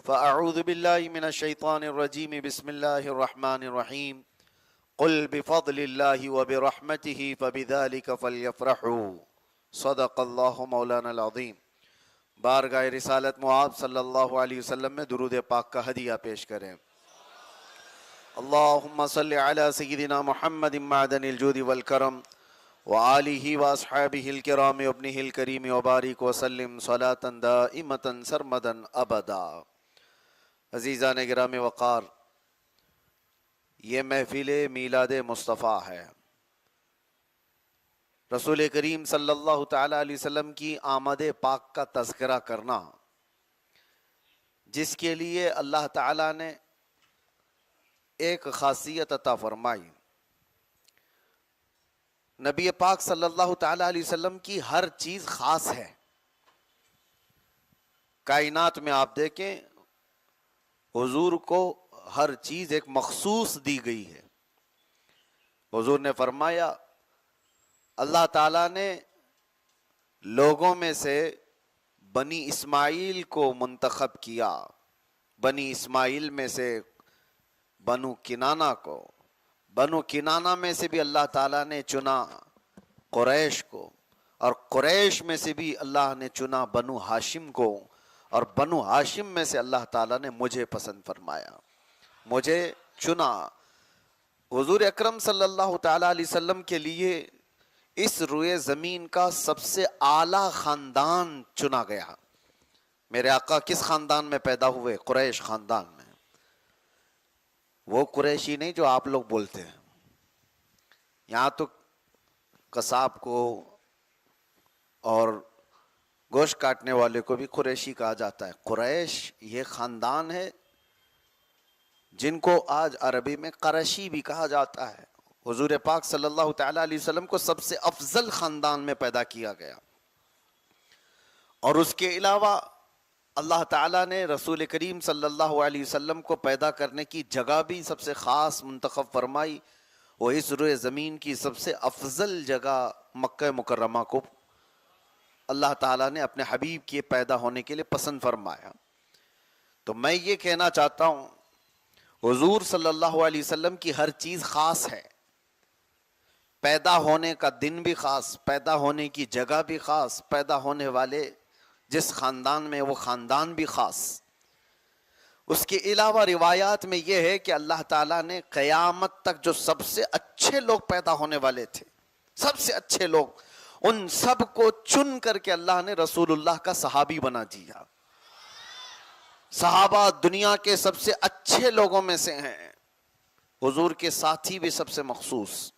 فأعوذ بالله من الشيطان الرجيم بسم الله الرحمن الرحيم قل بفضل الله وبرحمته فبذلك فليفرحوا صدق اللہ مولانا العظیم۔ بارگاہ رسالت معاب صلی اللہ علیہ وسلم میں درود پاک کا ہدیہ پیش کریں۔ اللہم صل علی سیدنا محمد معدن الجود والکرم وآلہ واصحابہ الکرام وابنہ الکریم وبارک وسلم صلاة دائمة سرمدا ابدا۔ عزیزان گرام وقار، یہ محفل میلاد مصطفیٰ ہے۔ رسول کریم صلی اللہ تعالی علیہ وسلم کی آمد پاک کا تذکرہ کرنا، جس کے لیے اللہ تعالیٰ نے ایک خاصیت عطا فرمائی۔ نبی پاک صلی اللہ تعالی علیہ وسلم کی ہر چیز خاص ہے۔ کائنات میں آپ دیکھیں، حضور کو ہر چیز ایک مخصوص دی گئی ہے۔ حضور نے فرمایا، اللہ تعالیٰ نے لوگوں میں سے بنی اسماعیل کو منتخب کیا، بنی اسماعیل میں سے بنو کنانہ کو، بنو کنانہ میں سے بھی اللہ تعالیٰ نے چنا قریش کو، اور قریش میں سے بھی اللہ نے چنا بنو ہاشم کو، اور بنو ہاشم میں سے اللہ تعالیٰ نے مجھے پسند فرمایا، مجھے چنا۔ حضور اکرم صلی اللہ تعالی علیہ وسلم کے لیے اس روئے زمین کا سب سے اعلیٰ خاندان چنا گیا۔ میرے آقا کس خاندان میں پیدا ہوئے؟ قریش خاندان میں۔ وہ قریشی نہیں جو آپ لوگ بولتے ہیں۔ یہاں تو قصاب کو اور گوشت کاٹنے والے کو بھی قریشی کہا جاتا ہے۔ قریش یہ خاندان ہے جن کو آج عربی میں قرشی بھی کہا جاتا ہے۔ حضور پاک صلی اللہ تعالی علیہ وسلم کو سب سے افضل خاندان میں پیدا کیا گیا، اور اس کے علاوہ اللہ تعالیٰ نے رسول کریم صلی اللہ علیہ وسلم کو پیدا کرنے کی جگہ بھی سب سے خاص منتخب فرمائی۔ وہ اس روئے زمین کی سب سے افضل جگہ مکہ مکرمہ کو اللہ تعالیٰ نے اپنے حبیب کے پیدا ہونے کے لیے پسند فرمایا۔ تو میں یہ کہنا چاہتا ہوں، حضور صلی اللہ علیہ وسلم کی ہر چیز خاص ہے۔ پیدا ہونے کا دن بھی خاص، پیدا ہونے کی جگہ بھی خاص، پیدا ہونے والے جس خاندان میں وہ خاندان بھی خاص۔ اس کے علاوہ روایات میں یہ ہے کہ اللہ تعالیٰ نے قیامت تک جو سب سے اچھے لوگ پیدا ہونے والے تھے، سب سے اچھے لوگ، ان سب کو چن کر کے اللہ نے رسول اللہ کا صحابی بنا دیا۔ صحابہ دنیا کے سب سے اچھے لوگوں میں سے ہیں، حضور کے ساتھی بھی سب سے مخصوص۔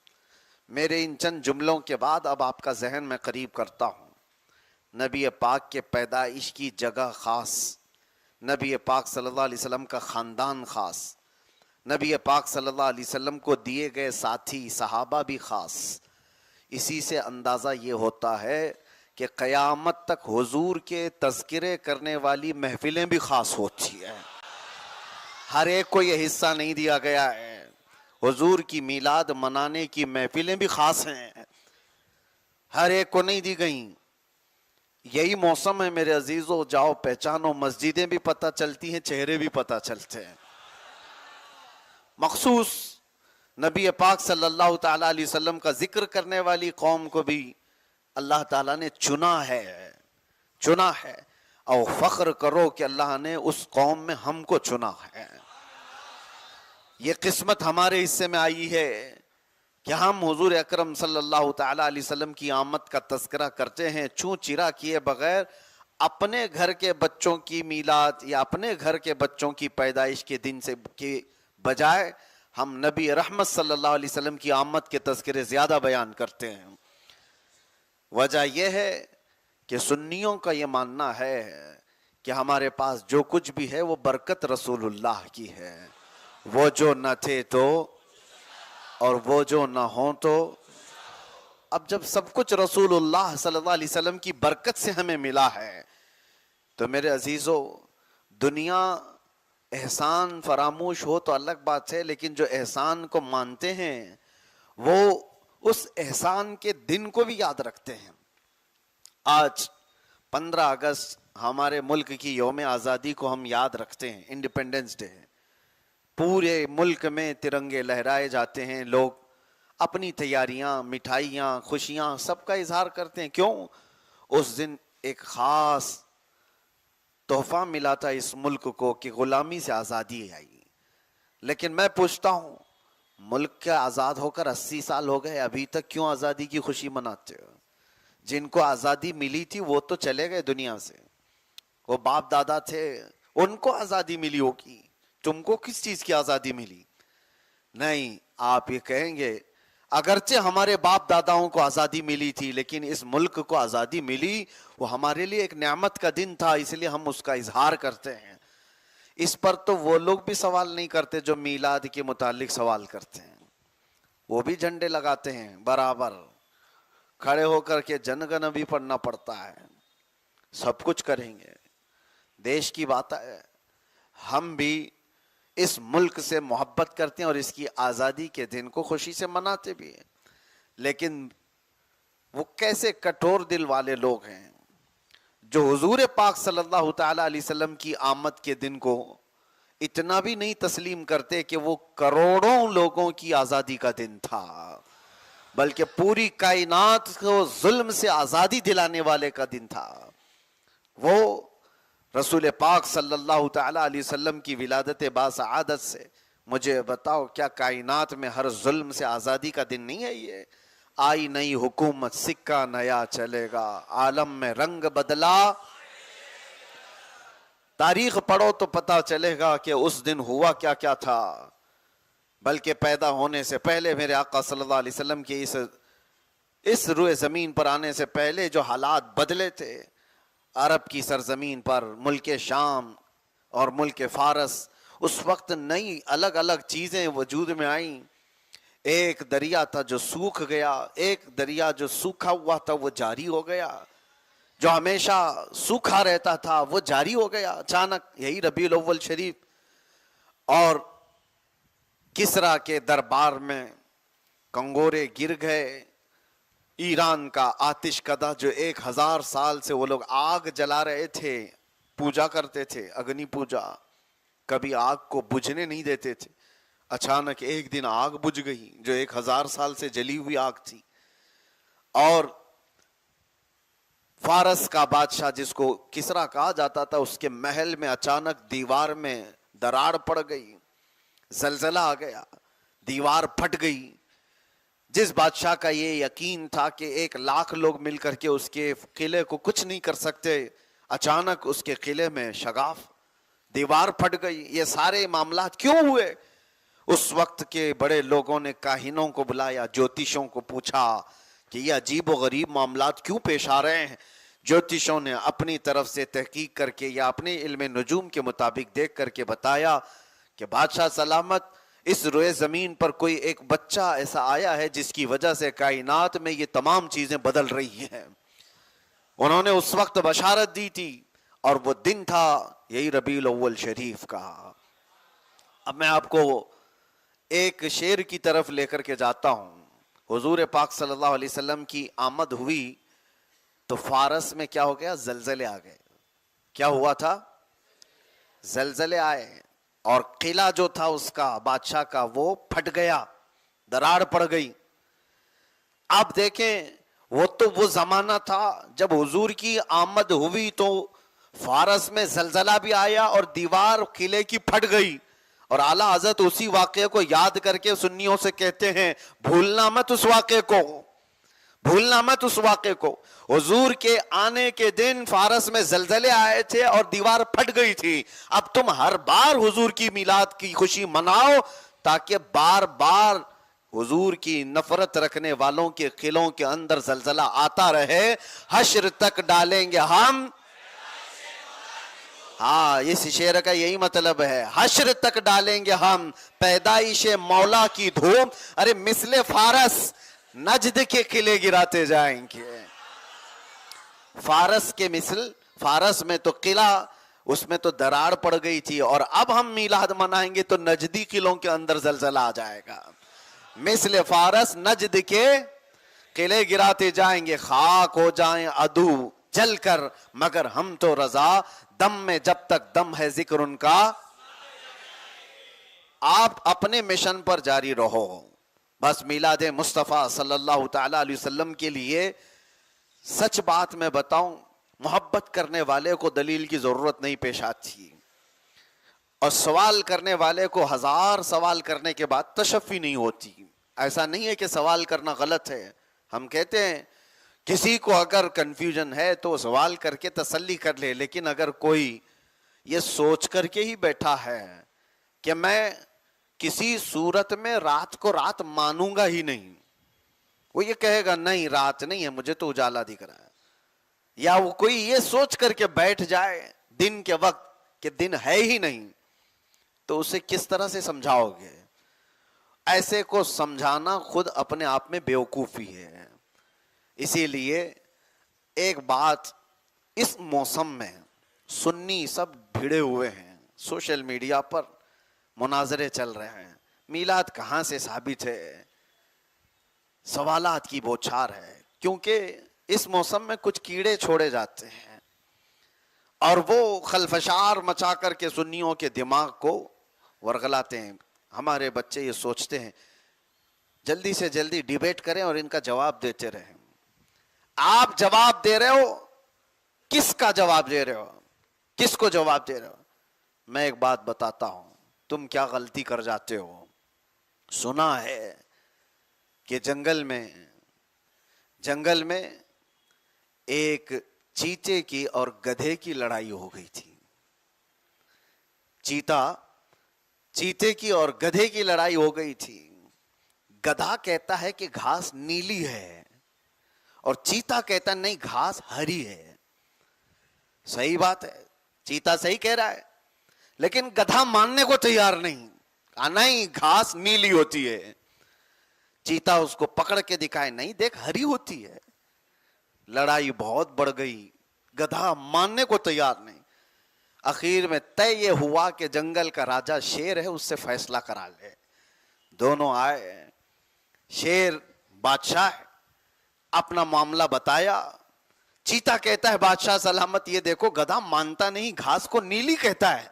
میرے ان چند جملوں کے بعد اب آپ کا ذہن میں قریب کرتا ہوں۔ نبی پاک کے پیدائش کی جگہ خاص، نبی پاک صلی اللہ علیہ وسلم کا خاندان خاص، نبی پاک صلی اللہ علیہ وسلم کو دیے گئے ساتھی صحابہ بھی خاص۔ اسی سے اندازہ یہ ہوتا ہے کہ قیامت تک حضور کے تذکرے کرنے والی محفلیں بھی خاص ہوتی ہیں۔ ہر ایک کو یہ حصہ نہیں دیا گیا ہے۔ حضور کی میلاد منانے کی محفلیں بھی خاص ہیں، ہر ایک کو نہیں دی گئیں۔ یہی موسم ہے میرے عزیزو، جاؤ پہچانو، مسجدیں بھی پتہ چلتی ہیں، چہرے بھی پتہ چلتے ہیں۔ مخصوص نبی پاک صلی اللہ تعالی علیہ وسلم کا ذکر کرنے والی قوم کو بھی اللہ تعالیٰ نے چنا ہے، چنا ہے، اور فخر کرو کہ اللہ نے اس قوم میں ہم کو چنا ہے۔ یہ قسمت ہمارے حصے میں آئی ہے کہ ہم حضور اکرم صلی اللہ تعالی علیہ وسلم کی آمد کا تذکرہ کرتے ہیں، چوں چرا کیے بغیر۔ اپنے گھر کے بچوں کی میلاد یا اپنے گھر کے بچوں کی پیدائش کے دن سے کے بجائے ہم نبی رحمت صلی اللہ علیہ وسلم کی آمد کے تذکرے زیادہ بیان کرتے ہیں۔ وجہ یہ ہے کہ سنیوں کا یہ ماننا ہے کہ ہمارے پاس جو کچھ بھی ہے وہ برکت رسول اللہ کی ہے۔ وہ جو نہ تھے تو اور وہ جو نہ ہوں تو، اب جب سب کچھ رسول اللہ صلی اللہ علیہ وسلم کی برکت سے ہمیں ملا ہے تو میرے عزیزو، دنیا احسان فراموش ہو تو الگ بات ہے، لیکن جو احسان کو مانتے ہیں وہ اس احسان کے دن کو بھی یاد رکھتے ہیں۔ آج 15 اگست ہمارے ملک کی یوم آزادی کو ہم یاد رکھتے ہیں، انڈیپینڈنس ڈے، پورے ملک میں ترنگے لہرائے جاتے ہیں، لوگ اپنی تیاریاں، مٹھائیاں، خوشیاں سب کا اظہار کرتے ہیں. کیوں؟ اس دن ایک خاص تحفہ ملا تھا اس ملک کو کہ غلامی سے آزادی آئی. لیکن میں پوچھتا ہوں، ملک کے آزاد ہو کر 80 سال ہو گئے، ابھی تک کیوں آزادی کی خوشی مناتے ہو؟ جن کو آزادی ملی تھی وہ تو چلے گئے دنیا سے، وہ باپ دادا تھے، ان کو آزادی ملی ہوگی، تم کو کس چیز کی آزادی ملی؟ نہیں، آپ یہ کہیں گے اگرچہ ہمارے باپ داداؤں کو آزادی ملی تھی لیکن اس ملک کو آزادی ملی، وہ ہمارے لیے ایک نعمت کا دن تھا، اس لیے ہم اس کا اظہار کرتے ہیں. اس پر تو وہ لوگ بھی سوال نہیں کرتے جو میلاد کے متعلق سوال کرتے ہیں. وہ بھی جھنڈے لگاتے ہیں برابر، کھڑے ہو کر کے جن گن بھی پڑھنا پڑتا ہے، سب کچھ کریں گے. دیش کی بات ہے، ہم بھی اس ملک سے محبت کرتے ہیں اور اس کی آزادی کے دن کو خوشی سے مناتے بھی ہیں. لیکن وہ کیسے کٹور دل والے لوگ ہیں جو حضور پاک صلی اللہ تعالی علیہ وسلم کی آمد کے دن کو اتنا بھی نہیں تسلیم کرتے کہ وہ کروڑوں لوگوں کی آزادی کا دن تھا، بلکہ پوری کائنات کو ظلم سے آزادی دلانے والے کا دن تھا. وہ رسول پاک صلی اللہ تعالی علیہ وسلم کی ولادت باسعادت سے مجھے بتاؤ، کیا کائنات میں ہر ظلم سے آزادی کا دن نہیں ہے؟ یہ آئی نئی حکومت، سکہ نیا چلے گا، عالم میں رنگ بدلا. تاریخ پڑھو تو پتہ چلے گا کہ اس دن ہوا کیا کیا تھا. بلکہ پیدا ہونے سے پہلے میرے آقا صلی اللہ علیہ وسلم کی اس روئے زمین پر آنے سے پہلے جو حالات بدلے تھے عرب کی سرزمین پر، ملک شام اور ملک فارس، اس وقت نئی الگ الگ چیزیں وجود میں آئیں. ایک دریا تھا جو سوکھ گیا، ایک دریا جو سوکھا ہوا تھا وہ جاری ہو گیا، جو ہمیشہ سوکھا رہتا تھا وہ جاری ہو گیا اچانک. یہی ربیع الاول شریف. اور کسرا کے دربار میں کنگورے گر گئے. ایران کا آتش کدہ جو 1000 سال سے وہ لوگ آگ جلا رہے تھے، پوجا کرتے تھے، اگنی پوجا، کبھی آگ کو بجھنے نہیں دیتے تھے، اچانک ایک دن آگ بجھ گئی جو 1000 سال سے جلی ہوئی آگ تھی. اور فارس کا بادشاہ جس کو کسرا کہا جاتا تھا، اس کے محل میں اچانک دیوار میں دراڑ پڑ گئی، زلزلہ آ گیا، دیوار پھٹ گئی. جس بادشاہ کا یہ یقین تھا کہ 1,00,000 لوگ مل کر کے اس کے قلعے کو کچھ نہیں کر سکتے، اچانک اس کے قلعے میں شگاف، دیوار پھٹ گئی. یہ سارے معاملات کیوں ہوئے؟ اس وقت کے بڑے لوگوں نے کاہنوں کو بلایا، جوتشوں کو پوچھا کہ یہ عجیب و غریب معاملات کیوں پیش آ رہے ہیں. جوتشوں نے اپنی طرف سے تحقیق کر کے یا اپنے علم نجوم کے مطابق دیکھ کر کے بتایا کہ بادشاہ سلامت، اس روئے زمین پر کوئی ایک بچہ ایسا آیا ہے جس کی وجہ سے کائنات میں یہ تمام چیزیں بدل رہی ہیں. انہوں نے اس وقت بشارت دی تھی اور وہ دن تھا یہی ربیع الاول شریف کا. اب میں آپ کو ایک شعر کی طرف لے کر کے جاتا ہوں. حضور پاک صلی اللہ علیہ وسلم کی آمد ہوئی تو فارس میں کیا ہو گیا؟ زلزلے آ گئے. کیا ہوا تھا؟ زلزلے آئے اور قلعہ جو تھا اس کا بادشاہ کا وہ پھٹ گیا، دراڑ پڑ گئی. آپ دیکھیں وہ تو وہ زمانہ تھا جب حضور کی آمد ہوئی تو فارس میں زلزلہ بھی آیا اور دیوار قلعے کی پھٹ گئی. اور اعلیٰ حضرت اسی واقعے کو یاد کر کے سنیوں سے کہتے ہیں بھولنا مت اس واقعے کو، بھولنا مت اس واقعے کو. حضور کے آنے کے دن فارس میں زلزلے آئے تھے اور دیوار پھٹ گئی تھی. اب تم ہر بار حضور کی میلاد کی خوشی مناؤ تاکہ بار بار حضور کی نفرت رکھنے والوں کے قلعوں کے اندر زلزلہ آتا رہے. حشر تک ڈالیں گے ہم، ہاں اس شعر کا یہی مطلب ہے، حشر تک ڈالیں گے ہم پیدائش مولا کی دھوم. ارے مثل فارس نجد کے قلعے گراتے جائیں گے. فارس کے مثل، فارس میں تو قلعہ، اس میں تو دراڑ پڑ گئی تھی، اور اب ہم میلاد منائیں گے تو نجدی قلعوں کے اندر زلزلہ آ جائے گا. مثل فارس نجد کے قلعے گراتے جائیں گے، خاک ہو جائیں عدو جل کر مگر ہم تو رضا، دم میں جب تک دم ہے ذکر ان کا۔ آپ اپنے مشن پر جاری رہو، بس میلاد مصطفیٰ صلی اللہ تعالی علیہ وسلم کے لیے سچ بات میں بتاؤں، محبت کرنے والے کو دلیل کی ضرورت نہیں پیش آتی، اور سوال کرنے والے کو ہزار سوال کرنے کے بعد تشفی نہیں ہوتی۔ ایسا نہیں ہے کہ سوال کرنا غلط ہے، ہم کہتے ہیں کسی کو اگر کنفیوژن ہے تو سوال کر کے تسلی کر لے، لیکن اگر کوئی یہ سوچ کر کے ہی بیٹھا ہے کہ میں کسی صورت میں رات کو رات مانوں گا ہی نہیں، وہ یہ کہے گا نہیں رات نہیں ہے، مجھے تو اجالا دکھ رہا ہے، یا وہ کوئی یہ سوچ کر کے بیٹھ جائے دن کے وقت کہ دن ہے ہی نہیں، تو اسے کس طرح سے سمجھاؤ گے؟ ایسے کو سمجھانا خود اپنے آپ میں بیوقوفی ہے۔ اسی لیے ایک بات، اس موسم میں سنی سب بھیڑے ہوئے ہیں، سوشل میڈیا پر مناظرے چل رہے ہیں، میلاد کہاں سے ثابت ہے، سوالات کی بوچھار ہے، کیونکہ اس موسم میں کچھ کیڑے چھوڑے جاتے ہیں اور وہ خلفشار مچا کر کے سنیوں کے دماغ کو ورغلاتے ہیں۔ ہمارے بچے یہ سوچتے ہیں جلدی سے جلدی ڈیبیٹ کریں اور ان کا جواب دیتے رہیں۔ آپ جواب دے رہے ہو، کس کا جواب دے رہے ہو؟ کس کو جواب دے رہے ہو؟ میں ایک بات بتاتا ہوں، تم کیا غلطی کر جاتے ہو۔ سنا ہے کہ جنگل میں ایک چیتے کی اور گدھے کی لڑائی ہو گئی تھی۔ چیتے کی اور گدھے کی لڑائی ہو گئی تھی۔ گدھا کہتا ہے کہ گھاس نیلی ہے اور چیتا کہتا نہیں گھاس ہری ہے۔ صحیح بات ہے، چیتا صحیح کہہ رہا ہے، لیکن گدھا ماننے کو تیار نہیں، نہیں گھاس نیلی ہوتی ہے۔ چیتا اس کو پکڑ کے دکھائے، نہیں دیکھ ہری ہوتی ہے۔ لڑائی بہت بڑھ گئی، گدھا ماننے کو تیار نہیں۔ اخیر میں طے یہ ہوا کہ جنگل کا راجا شیر ہے، اس سے فیصلہ کرا لے۔ دونوں آئے، شیر بادشاہ ہے، اپنا معاملہ بتایا۔ چیتا کہتا ہے بادشاہ سلامت یہ دیکھو گدھا مانتا نہیں، گھاس کو نیلی کہتا ہے۔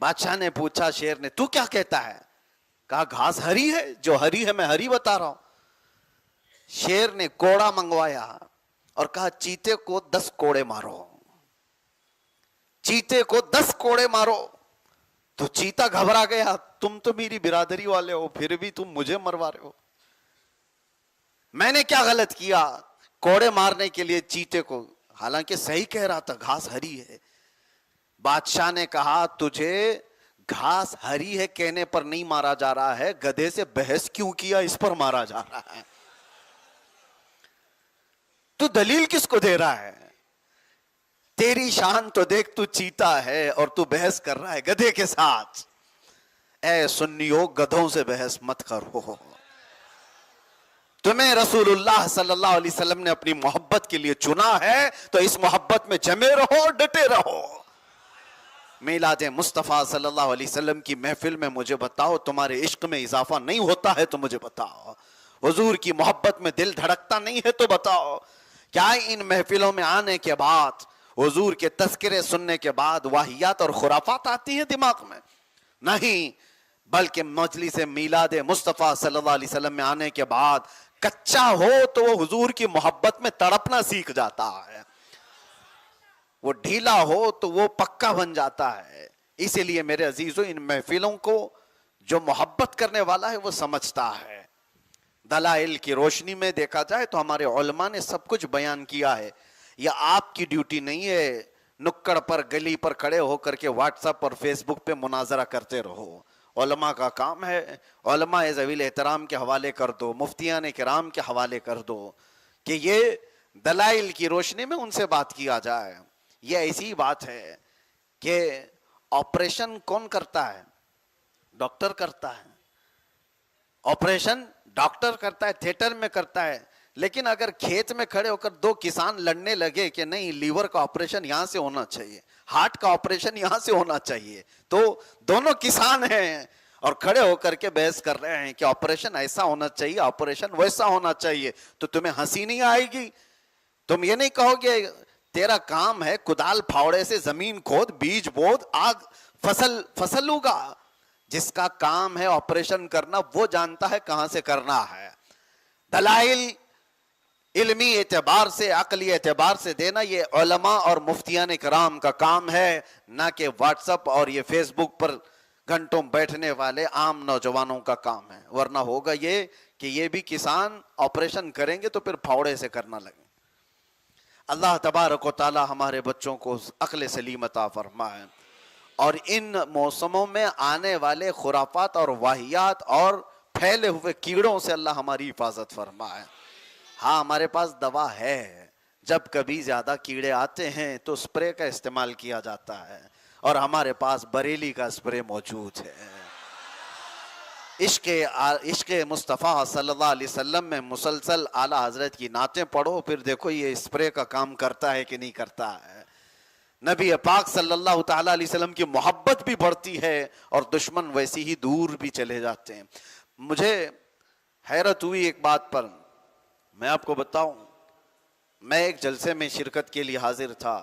بادشاہ نے پوچھا شیر نے تو کیا کہتا ہے؟ کہا گھاس ہری ہے، جو ہری ہے میں ہری بتا رہا ہوں۔ شیر نے کوڑا منگوایا اور کہا چیتے کو 10 کوڑے مارو، چیتے کو 10 کوڑے مارو۔ تو چیتا گھبرا گیا، تم تو میری برادری والے ہو پھر بھی تم مجھے مروا رہے ہو، میں نے کیا غلط کیا؟ کوڑے مارنے کے لیے چیتے کو، حالانکہ صحیح کہہ رہا تھا گھاس ہری ہے۔ بادشاہ نے کہا تجھے گھاس ہری ہے کہنے پر نہیں مارا جا رہا ہے، گدھے سے بحث کیوں کیا اس پر مارا جا رہا ہے۔ تو دلیل کس کو دے رہا ہے؟ تیری شان تو دیکھ، تو چیتا ہے اور تو بحث کر رہا ہے گدھے کے ساتھ۔ اے سنیو گدھوں سے بحث مت کرو، تمہیں رسول اللہ صلی اللہ علیہ وسلم نے اپنی محبت کے لیے چنا ہے تو اس محبت میں جمے رہو، ڈٹے رہو۔ میلاد مصطفیٰ صلی اللہ علیہ وسلم کی محفل میں مجھے بتاؤ تمہارے عشق میں اضافہ نہیں ہوتا ہے تو مجھے بتاؤ، حضور کی محبت میں دل دھڑکتا نہیں ہے تو بتاؤ۔ کیا ان محفلوں میں آنے کے بعد، حضور کے تذکرے سننے کے بعد واہیات اور خرافات آتی ہیں دماغ میں؟ نہیں، بلکہ مجلس میلاد مصطفیٰ صلی اللہ علیہ وسلم میں آنے کے بعد کچا ہو تو وہ حضور کی محبت میں تڑپنا سیکھ جاتا ہے، وہ ڈھیلا ہو تو وہ پکا بن جاتا ہے۔ اسی لیے میرے عزیزو ان محفلوں کو جو محبت کرنے والا ہے وہ سمجھتا ہے۔ دلائل کی روشنی میں دیکھا جائے تو ہمارے علماء نے سب کچھ بیان کیا ہے۔ یہ آپ کی ڈیوٹی نہیں ہے نکڑ پر گلی پر کھڑے ہو کر کے واٹس ایپ اور فیس بک پہ مناظرہ کرتے رہو۔ علماء کا کام ہے، علماء ذویل احترام کے حوالے کر دو، مفتیان کرام کے حوالے کر دو کہ یہ دلائل کی روشنی میں ان سے بات کیا جائے۔ یہ ایسی بات ہے کہ آپریشن کون کرتا ہے؟ ڈاکٹر کرتا ہے، آپریشن ڈاکٹر کرتا ہے، تھیٹر میں کرتا ہے، لیکن اگر کھیت میں کھڑے ہو کر 2 کسان لڑنے لگے کہ نہیں لیور کا آپریشن یہاں سے ہونا چاہیے، ہارٹ کا آپریشن یہاں سے ہونا چاہیے، تو دونوں کسان ہیں اور کھڑے ہو کر کے بحث کر رہے ہیں کہ آپریشن ایسا ہونا چاہیے، آپریشن ویسا ہونا چاہیے، تو تمہیں ہنسی نہیں آئے گی تم یہ نہیں کہو گے تیرا کام ہے کدال پھاوڑے سے زمین کھود، بیج بوت، آگ فصل اگا. جس کا کام ہے آپریشن کرنا وہ جانتا ہے کہاں سے کرنا ہے. دلائل علمی اعتبار سے، عقلی اعتبار سے دینا یہ علماء اور مفتیان کرام کا کام ہے، نہ کہ واٹس اپ اور یہ فیس بک پر گھنٹوں بیٹھنے والے عام نوجوانوں کا کام ہے. ورنہ ہوگا یہ کہ یہ بھی کسان آپریشن کریں گے تو پھر پھاوڑے سے کرنا لگیں. اللہ تبارک و تعالی ہمارے بچوں کو عقل سلیم عطا فرمائے، اور ان موسموں میں آنے والے خرافات اور واہیات اور پھیلے ہوئے کیڑوں سے اللہ ہماری حفاظت فرمائے. ہاں ہمارے پاس دوا ہے، جب کبھی زیادہ کیڑے آتے ہیں تو اسپرے کا استعمال کیا جاتا ہے، اور ہمارے پاس بریلی کا اسپرے موجود ہے. عشق مصطفیٰ صلی اللہ علیہ وسلم میں مسلسل اعلیٰ حضرت کی نعتیں پڑھو، پھر دیکھو یہ اسپرے کا کام کرتا ہے کہ نہیں کرتا ہے. نبی پاک صلی اللہ تعالیٰ علیہ وسلم کی محبت بھی بڑھتی ہے اور دشمن ویسی ہی دور بھی چلے جاتے ہیں. مجھے حیرت ہوئی ایک بات پر، میں آپ کو بتاؤں، میں ایک جلسے میں شرکت کے لیے حاضر تھا.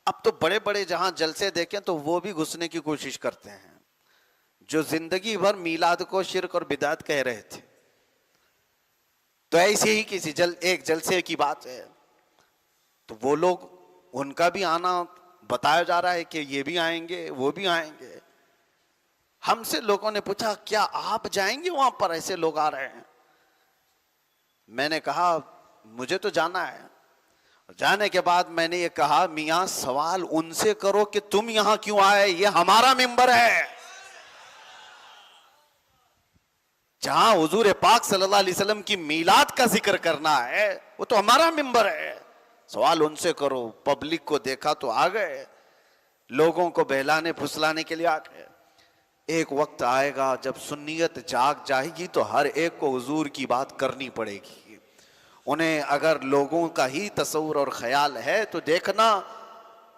اب تو بڑے بڑے جہاں جلسے دیکھیں تو وہ بھی گھسنے کی کوشش کرتے ہیں، جو زندگی بھر میلاد کو شرک اور بدعت کہہ رہے تھے. تو ایسے ہی کسی ایک جلسے کی بات ہے، تو وہ لوگ، ان کا بھی آنا بتایا جا رہا ہے کہ یہ بھی آئیں گے وہ بھی آئیں گے. ہم سے لوگوں نے پوچھا کیا آپ جائیں گے وہاں پر، ایسے لوگ آ رہے ہیں؟ میں نے کہا مجھے تو جانا ہے. جانے کے بعد میں نے یہ کہا میاں سوال ان سے کرو کہ تم یہاں کیوں آئے، یہ ہمارا ممبر ہے. جہاں حضور پاک صلی اللہ علیہ وسلم کی میلاد کا ذکر کرنا ہے وہ تو ہمارا ممبر ہے. سوال ان سے کرو. پبلک کو دیکھا تو آ گئے، لوگوں کو بہلانے پھسلانے کے لیے آ گئے. ایک وقت آئے گا جب سنیت جاگ جائے گی تو ہر ایک کو حضور کی بات کرنی پڑے گی. انہیں اگر لوگوں کا ہی تصور اور خیال ہے تو دیکھنا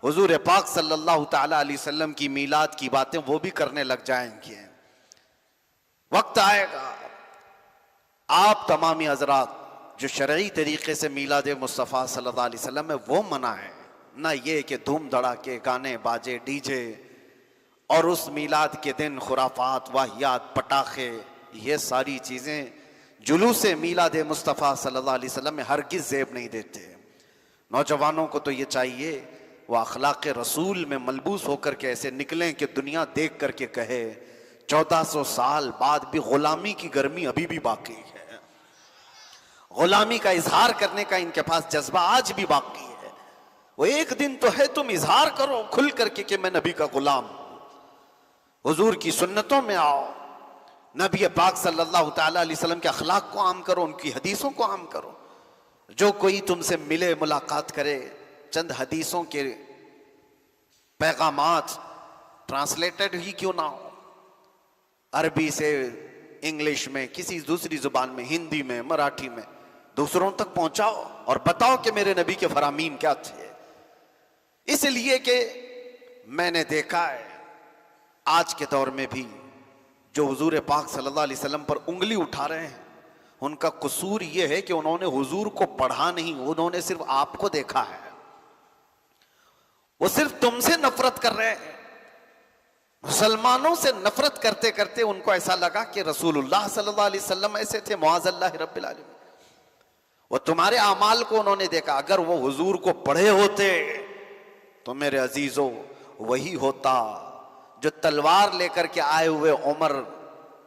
حضور پاک صلی اللہ تعالی علیہ وسلم کی میلاد کی باتیں وہ بھی کرنے لگ جائیں گے. وقت آئے گا آپ تمامی حضرات جو شرعی طریقے سے میلاد مصطفیٰ صلی اللہ علیہ وسلم ہے وہ منائیں، نہ یہ کہ دھوم دھڑاکے گانے باجے ڈی جے اور اس میلاد کے دن خرافات واہیات پٹاخے، یہ ساری چیزیں جلوس میلاد مصطفیٰ صلی اللہ علیہ وسلم میں ہرگز زیب نہیں دیتے. نوجوانوں کو تو یہ چاہیے وہ اخلاق رسول میں ملبوس ہو کر کے ایسے نکلیں کہ دنیا دیکھ کر کے کہے 1400 سال بعد بھی غلامی کی گرمی ابھی بھی باقی ہے، غلامی کا اظہار کرنے کا ان کے پاس جذبہ آج بھی باقی ہے. وہ ایک دن تو ہے تم اظہار کرو کھل کر کے کہ میں نبی کا غلام ہوں. حضور کی سنتوں میں آؤ، نبی پاک صلی اللہ تعالیٰ علیہ وسلم کے اخلاق کو عام کرو، ان کی حدیثوں کو عام کرو. جو کوئی تم سے ملے ملاقات کرے، چند حدیثوں کے پیغامات ٹرانسلیٹڈ ہی کیوں نہ ہو، عربی سے انگلش میں، کسی دوسری زبان میں، ہندی میں، مراٹھی میں، دوسروں تک پہنچاؤ اور بتاؤ کہ میرے نبی کے فرامین کیا تھے. اس لیے کہ میں نے دیکھا ہے آج کے دور میں بھی جو حضور پاک صلی اللہ علیہ وسلم پر انگلی اٹھا رہے ہیں ان کا قصور یہ ہے کہ انہوں نے حضور کو پڑھا نہیں، انہوں نے صرف آپ کو دیکھا ہے. وہ صرف تم سے نفرت کر رہے ہیں. مسلمانوں سے نفرت کرتے کرتے ان کو ایسا لگا کہ رسول اللہ صلی اللہ علیہ وسلم ایسے تھے، معاذ اللہ رب العالمین. وہ تمہارے اعمال کو انہوں نے دیکھا. اگر وہ حضور کو پڑھے ہوتے تو میرے عزیزو وہی ہوتا جو تلوار لے کر کے آئے ہوئے عمر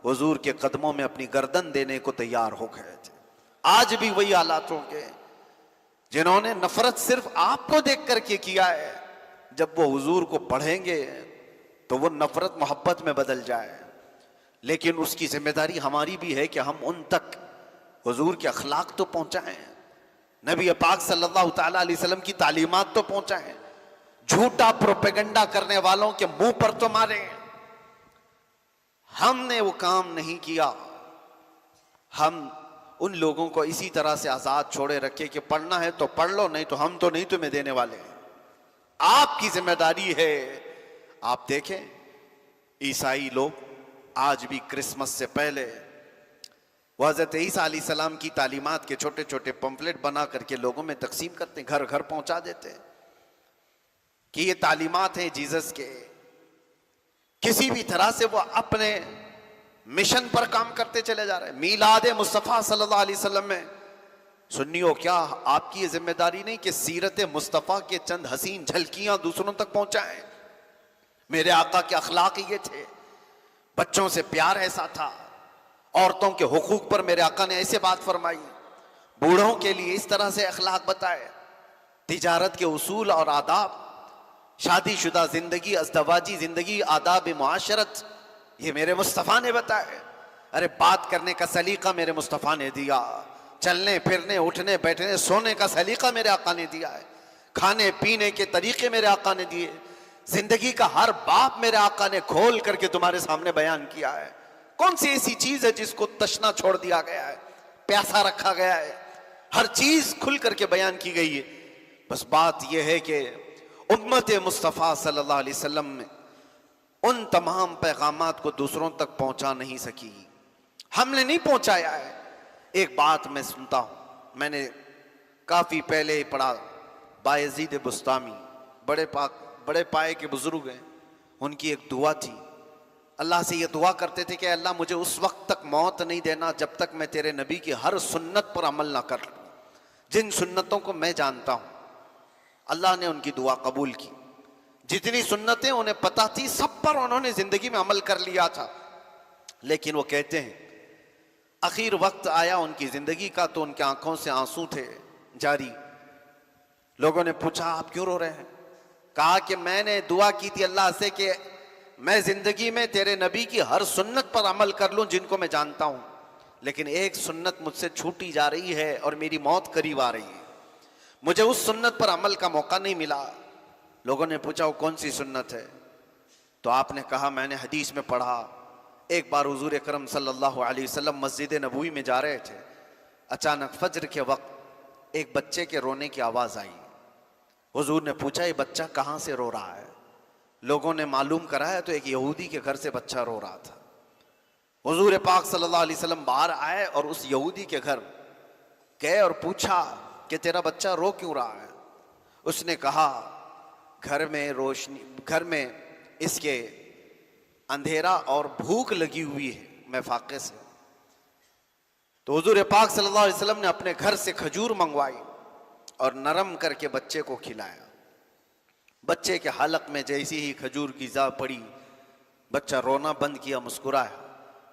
حضور کے قدموں میں اپنی گردن دینے کو تیار ہو گئے تھے. آج بھی وہی حالات ہوں گے. جنہوں نے نفرت صرف آپ کو دیکھ کر کے کیا ہے، جب وہ حضور کو پڑھیں گے تو وہ نفرت محبت میں بدل جائے. لیکن اس کی ذمہ داری ہماری بھی ہے کہ ہم ان تک حضور کے اخلاق تو پہنچائیں، نبی پاک صلی اللہ تعالیٰ علیہ وسلم کی تعلیمات تو پہنچائیں. جھوٹا پروپیگنڈا کرنے والوں کے منہ پر تو ماریں. ہم نے وہ کام نہیں کیا. ہم ان لوگوں کو اسی طرح سے آزاد چھوڑے رکھے کہ پڑھنا ہے تو پڑھ لو، نہیں تو ہم تو نہیں تمہیں دینے والے ہیں. آپ کی ذمہ داری ہے. آپ دیکھیں عیسائی لوگ آج بھی کرسمس سے پہلے وہ حضرت عیسیٰ علیہ السلام کی تعلیمات کے چھوٹے چھوٹے پمفلٹ بنا کر کے لوگوں میں تقسیم کرتے ہیں، گھر گھر پہنچا دیتے ہیں کہ یہ تعلیمات ہیں جیزس کے. کسی بھی طرح سے وہ اپنے مشن پر کام کرتے چلے جا رہے ہیں. میلاد مصطفیٰ صلی اللہ علیہ وسلم میں سنیو، کیا آپ کی یہ ذمہ داری نہیں کہ سیرت مصطفیٰ کے چند حسین جھلکیاں دوسروں تک پہنچائیں؟ میرے آقا کے اخلاق یہ تھے، بچوں سے پیار ایسا تھا، عورتوں کے حقوق پر میرے آقا نے ایسے بات فرمائی، بوڑھوں کے لیے اس طرح سے اخلاق بتائے، تجارت کے اصول اور آداب، شادی شدہ زندگی، ازدواجی زندگی، آداب معاشرت، یہ میرے مصطفیٰ نے بتائے. ارے بات کرنے کا سلیقہ میرے مصطفیٰ نے دیا، چلنے پھرنے اٹھنے بیٹھنے سونے کا سلیقہ میرے آقا نے دیا ہے، کھانے پینے کے طریقے میرے آقا نے دیے، زندگی کا ہر باب میرے آقا نے کھول کر کے تمہارے سامنے بیان کیا ہے. کون سی ایسی چیز ہے جس کو تشنا چھوڑ دیا گیا ہے، پیاسا رکھا گیا ہے؟ ہر چیز کھل کر کے بیان کی گئی ہے. بس بات یہ ہے کہ امت مصطفیٰ صلی اللہ علیہ وسلم میں ان تمام پیغامات کو دوسروں تک پہنچا نہیں سکی، ہم نے نہیں پہنچایا ہے. ایک بات میں سنتا ہوں، میں نے کافی پہلے ہی پڑھا، بایزید بسطامی بڑے پائے کے بزرگ ہیں، ان کی ایک دعا تھی، اللہ سے یہ دعا کرتے تھے کہ اللہ مجھے اس وقت تک موت نہیں دینا جب تک میں تیرے نبی کی ہر سنت پر عمل نہ کر لوں، جن سنتوں کو میں جانتا ہوں. اللہ نے ان کی دعا قبول کی. جتنی سنتیں انہیں پتہ تھی سب پر انہوں نے زندگی میں عمل کر لیا تھا. لیکن وہ کہتے ہیں اخیر وقت آیا ان کی زندگی کا تو ان کی آنکھوں سے آنسو تھے جاری. لوگوں نے پوچھا آپ کیوں رو رہے ہیں؟ کہا کہ میں نے دعا کی تھی اللہ سے کہ میں زندگی میں تیرے نبی کی ہر سنت پر عمل کر لوں جن کو میں جانتا ہوں، لیکن ایک سنت مجھ سے چھوٹی جا رہی ہے اور میری موت قریب آ رہی ہے، مجھے اس سنت پر عمل کا موقع نہیں ملا. لوگوں نے پوچھا وہ کون سی سنت ہے؟ تو آپ نے کہا میں نے حدیث میں پڑھا، ایک بار حضور اکرم صلی اللہ علیہ وسلم مسجد نبوی میں جا رہے تھے، اچانک فجر کے وقت ایک بچے کے رونے کی آواز آئی. حضور نے پوچھا یہ بچہ کہاں سے رو رہا ہے؟ لوگوں نے معلوم کرایا تو ایک یہودی کے گھر سے بچہ رو رہا تھا. حضور پاک صلی اللہ علیہ وسلم باہر آئے اور اس یہودی کے گھر گئے اور پوچھا کہ تیرا بچہ رو کیوں رہا ہے؟ اس نے کہا گھر میں اس کے اندھیرا اور بھوک لگی ہوئی ہے، میں فاقے سے. تو حضور پاک صلی اللہ علیہ وسلم نے اپنے گھر سے کھجور منگوائی اور نرم کر کے بچے کو کھلایا. بچے کے حلق میں جیسی ہی کھجور کی ذا پڑی، بچہ رونا بند کیا، مسکرایا.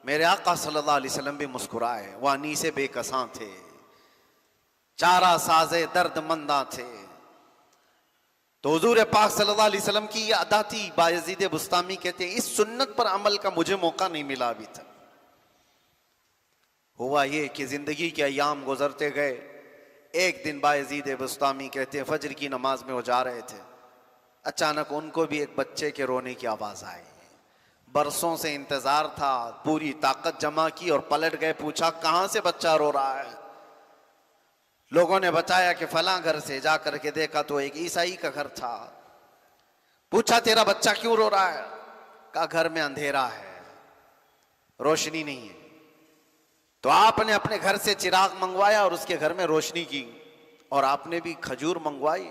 میرے آقا صلی اللہ علیہ وسلم بھی مسکرائے، وہ انیسے بے کساں تھے، چارہ سازے درد منداں تھے. تو حضور پاک صلی اللہ علیہ وسلم کی یہ ادا تھی. بایزید بسطامی کہتے ہیں اس سنت پر عمل کا مجھے موقع نہیں ملا ابھی تک. ہوا یہ کہ زندگی کے ایام گزرتے گئے. ایک دن بایزید بسطامی کہتے ہیں فجر کی نماز میں وہ جا رہے تھے، اچانک ان کو بھی ایک بچے کے رونے کی آواز آئی. برسوں سے انتظار تھا، پوری طاقت جمع کی اور پلٹ گئے، پوچھا کہاں سے بچہ رو رہا ہے؟ لوگوں نے بتایا کہ فلاں گھر سے. جا کر کے دیکھا تو ایک عیسائی کا گھر تھا. پوچھا تیرا بچہ کیوں رو رہا ہے؟ کہا گھر میں اندھیرا ہے، روشنی نہیں ہے. تو آپ نے اپنے گھر سے چراغ منگوایا اور اس کے گھر میں روشنی کی، اور آپ نے بھی کھجور منگوائی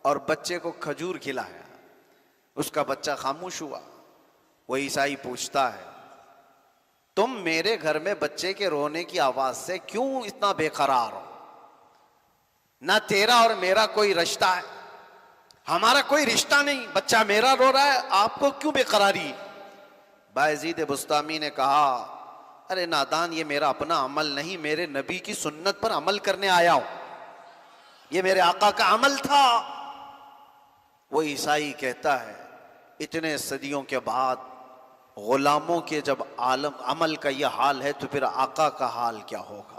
اور بچے کو کھجور کھلایا. اس کا بچہ خاموش ہوا. وہ عیسائی پوچھتا ہے تم میرے گھر میں بچے کے رونے کی آواز سے کیوں اتنا بے قرار ہو؟ نہ تیرا اور میرا کوئی رشتہ ہے، ہمارا کوئی رشتہ نہیں، بچہ میرا رو رہا ہے، آپ کو کیوں بے قراری؟ بایزید بسطامی نے کہا ارے نادان، یہ میرا اپنا عمل نہیں، میرے نبی کی سنت پر عمل کرنے آیا ہوں، یہ میرے آقا کا عمل تھا. وہ عیسائی کہتا ہے اتنے صدیوں کے بعد غلاموں کے جب عمل کا یہ حال ہے تو پھر آقا کا حال کیا ہوگا؟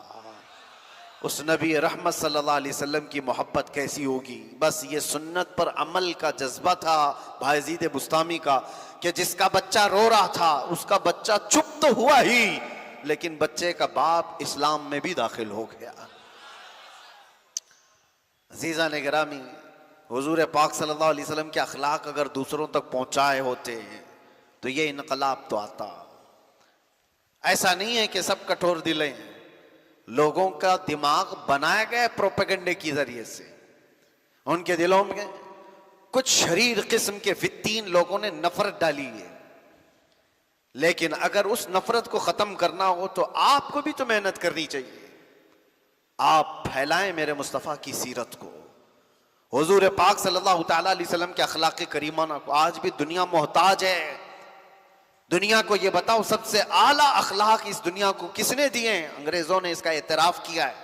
اس نبی رحمت صلی اللہ علیہ وسلم کی محبت کیسی ہوگی؟ بس یہ سنت پر عمل کا جذبہ تھا بایزید بسطامی کا کہ جس کا بچہ رو رہا تھا اس کا بچہ چپ تو ہوا ہی، لیکن بچے کا باپ اسلام میں بھی داخل ہو گیا. عزیزان گرامی، حضور پاک صلی اللہ علیہ وسلم کے اخلاق اگر دوسروں تک پہنچائے ہوتے تو یہ انقلاب تو آتا. ایسا نہیں ہے کہ سب کٹھور دل ہیں، لوگوں کا دماغ بنایا گیا پروپیگنڈے کی ذریعے سے. ان کے دلوں میں کچھ شریر قسم کے فتین لوگوں نے نفرت ڈالی ہے. لیکن اگر اس نفرت کو ختم کرنا ہو تو آپ کو بھی تو محنت کرنی چاہیے. آپ پھیلائیں میرے مصطفیٰ کی سیرت کو, حضور پاک صلی اللہ تعالیٰ علیہ وسلم کے اخلاق کریمانہ کو. آج بھی دنیا محتاج ہے. دنیا کو یہ بتاؤ سب سے اعلیٰ اخلاق اس دنیا کو کس نے دیے ہیں؟ انگریزوں نے اس کا اعتراف کیا ہے,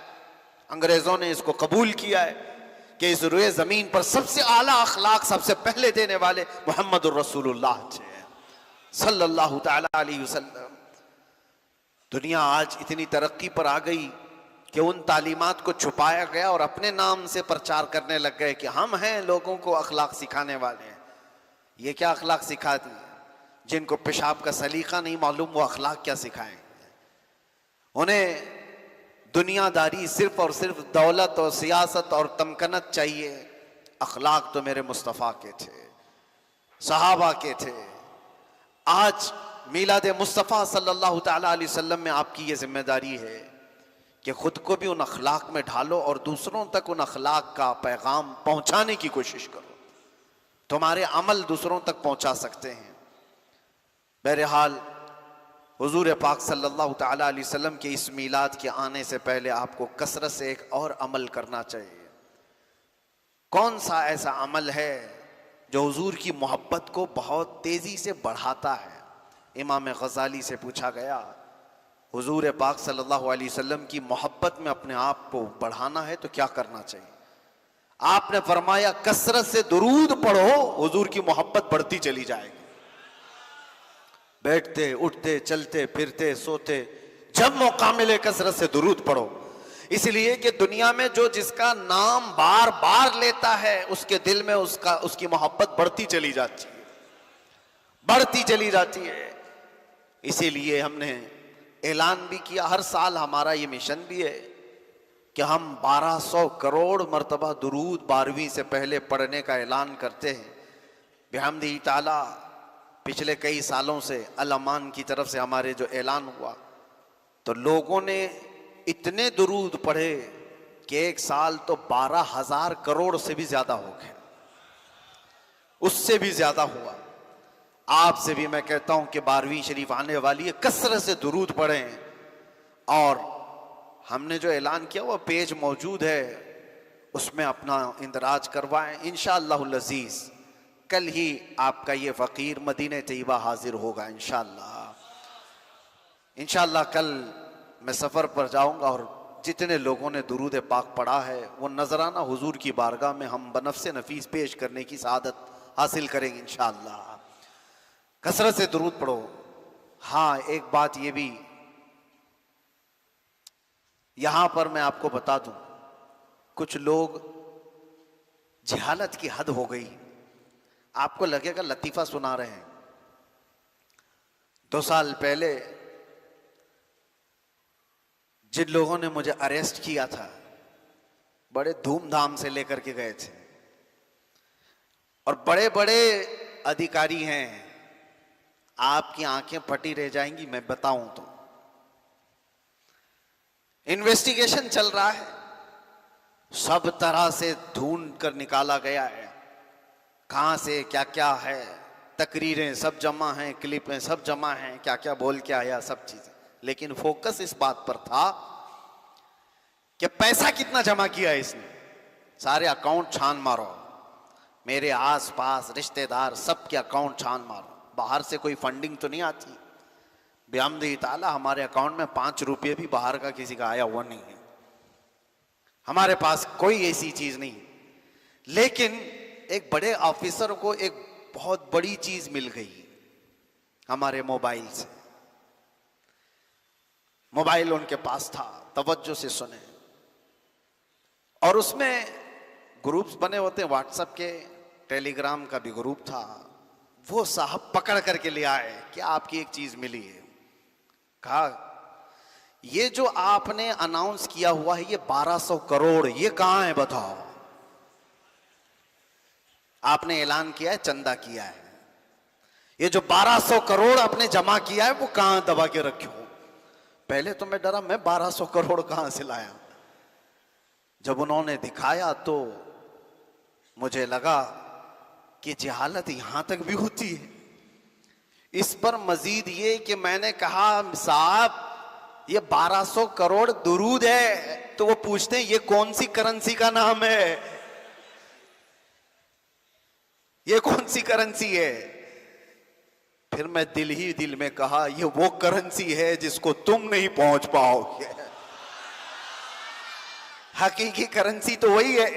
انگریزوں نے اس کو قبول کیا ہے کہ اس روئے زمین پر سب سے اعلیٰ اخلاق سب سے پہلے دینے والے محمد الرسول اللہ صلی اللہ تعالیٰ علیہ وسلم. دنیا آج اتنی ترقی پر آ گئی کہ ان تعلیمات کو چھپایا گیا اور اپنے نام سے پرچار کرنے لگ گئے کہ ہم ہیں لوگوں کو اخلاق سکھانے والے ہیں. یہ کیا اخلاق سکھاتی ہیں؟ جن کو پیشاب کا سلیقہ نہیں معلوم وہ اخلاق کیا سکھائیں؟ انہیں دنیا داری صرف اور صرف دولت اور سیاست اور تمکنت چاہیے. اخلاق تو میرے مصطفیٰ کے تھے, صحابہ کے تھے. آج میلاد مصطفیٰ صلی اللہ تعالیٰ علیہ وسلم میں آپ کی یہ ذمہ داری ہے کہ خود کو بھی ان اخلاق میں ڈھالو اور دوسروں تک ان اخلاق کا پیغام پہنچانے کی کوشش کرو. تمہارے عمل دوسروں تک پہنچا سکتے ہیں. بہرحال حضور پاک صلی اللہ تعالیٰ علیہ وسلم کے اس میلاد کے آنے سے پہلے آپ کو کثرت سے ایک اور عمل کرنا چاہیے. کون سا ایسا عمل ہے جو حضور کی محبت کو بہت تیزی سے بڑھاتا ہے؟ امام غزالی سے پوچھا گیا حضور پاک صلی اللہ علیہ وسلم کی محبت میں اپنے آپ کو بڑھانا ہے تو کیا کرنا چاہیے؟ آپ نے فرمایا کثرت سے درود پڑھو, حضور کی محبت بڑھتی چلی جائے گی. بیٹھتے اٹھتے چلتے پھرتے سوتے جب موقع ملے کثرت سے درود پڑھو. اس لیے کہ دنیا میں جو جس کا نام بار بار لیتا ہے اس کے دل میں اس کی محبت بڑھتی چلی جاتی ہے, بڑھتی چلی جاتی ہے. اسی لیے ہم نے اعلان بھی کیا, ہر سال ہمارا یہ مشن بھی ہے کہ ہم 1200 کروڑ مرتبہ درود 12ویں سے پہلے پڑھنے کا اعلان کرتے ہیں. بحمدہ تعالی پچھلے کئی سالوں سے الامان کی طرف سے ہمارے جو اعلان ہوا تو لوگوں نے اتنے درود پڑھے کہ ایک سال تو 12,000 کروڑ سے بھی زیادہ ہو گئے, اس سے بھی زیادہ ہوا. آپ سے بھی میں کہتا ہوں کہ 12ویں شریف آنے والی ہے, کثرت سے درود پڑھیں. اور ہم نے جو اعلان کیا وہ پیج موجود ہے, اس میں اپنا اندراج کروائیں. انشاءاللہ العزیز کل ہی آپ کا یہ فقیر مدینہ طیبہ حاضر ہوگا انشاءاللہ. انشاءاللہ کل میں سفر پر جاؤں گا اور جتنے لوگوں نے درود پاک پڑھا ہے وہ نذرانہ حضور کی بارگاہ میں ہم بنفس نفیس پیش کرنے کی سعادت حاصل کریں گے انشاءاللہ. کثرت سے درود پڑھو. ہاں ایک بات یہ بھی یہاں پر میں آپ کو بتا دوں, کچھ لوگ جہالت کی حد ہو گئی. آپ کو لگے گا لطیفہ سنا رہے ہیں. 2 سال پہلے جن لوگوں نے مجھے اریسٹ کیا تھا بڑے دھوم دھام سے لے کر کے گئے تھے اور بڑے بڑے ادھیکاری ہیں, آپ کی آنکھیں پھٹی رہ جائیں گی میں بتاؤں تو. انویسٹیگیشن چل رہا ہے, سب طرح سے ڈھونڈ کر نکالا گیا ہے کہاں سے کیا کیا ہے, تقریریں سب جمع ہیں, کلپیں سب جمع ہیں, کیا کیا بول کے آیا سب چیزیں. لیکن فوکس اس بات پر تھا کہ پیسہ کتنا جمع کیا ہے اس نے. سارے اکاؤنٹ چھان مارو, میرے آس پاس رشتہ دار سب کے اکاؤنٹ چھان مارو, باہر سے کوئی فنڈنگ تو نہیں آتی. بحمدہ تعالی ہمارے اکاؤنٹ میں 5 روپے بھی باہر کا کسی کا آیا ہوا نہیں ہے, ہمارے پاس کوئی ایسی چیز نہیں. لیکن ایک بڑے آفیسر کو ایک بہت بڑی چیز مل گئی ہمارے موبائل سے. موبائل ان کے پاس تھا, توجہ سے سنیں. اور اس میں گروپس بنے ہوتے ہیں واٹس ایپ کے, ٹیلی گرام کا بھی گروپ تھا. وہ صاحب پکڑ کر کے لے آئے کہ آپ کی ایک چیز ملی ہے. کہا یہ جو آپ نے اناؤنس کیا ہوا ہے یہ 1200 کروڑ یہ کہاں ہے بتاؤ. آپ نے اعلان کیا ہے چندہ کیا ہے, یہ جو 1200 کروڑ آپ نے جمع کیا ہے وہ کہاں دبا کے رکھے ہو. پہلے تو میں ڈرا میں 1200 کروڑ کہاں سے لایا. جب انہوں نے دکھایا تو مجھے لگا کہ جہالت یہاں تک بھی ہوتی ہے. اس پر مزید یہ کہ میں نے کہا صاحب یہ 1200 کروڑ درود ہے. تو وہ پوچھتے ہیں یہ کون سی کرنسی کا نام ہے, یہ کون سی کرنسی ہے؟ پھر میں دل ہی دل میں کہا یہ وہ کرنسی ہے جس کو تم نہیں پہنچ پاؤ گے. حقیقی کرنسی تو وہی ہے.